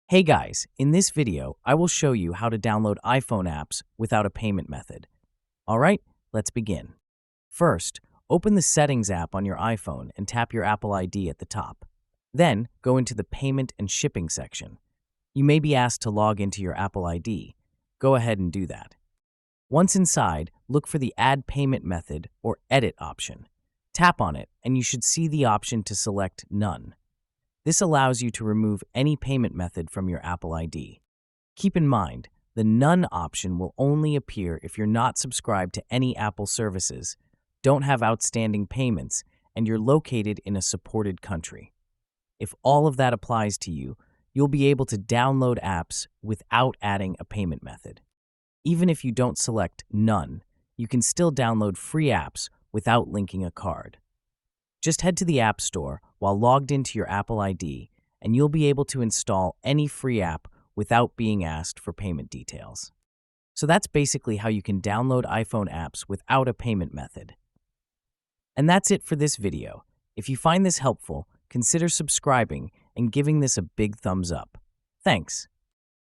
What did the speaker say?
Hey guys, in this video, I will show you how to download iPhone apps without a payment method. Alright, let's begin. First, open the Settings app on your iPhone and tap your Apple ID at the top. Then, go into the Payment and Shipping section. You may be asked to log into your Apple ID. Go ahead and do that. Once inside, look for the Add Payment Method or Edit option. Tap on it and you should see the option to select None. This allows you to remove any payment method from your Apple ID. Keep in mind, the None option will only appear if you're not subscribed to any Apple services, don't have outstanding payments, and you're located in a supported country. If all of that applies to you, you'll be able to download apps without adding a payment method. Even if you don't select None, you can still download free apps without linking a card. Just head to the App Store while logged into your Apple ID, and you'll be able to install any free app without being asked for payment details. So that's basically how you can download iPhone apps without a payment method. And that's it for this video. If you find this helpful, consider subscribing and giving this a big thumbs up. Thanks.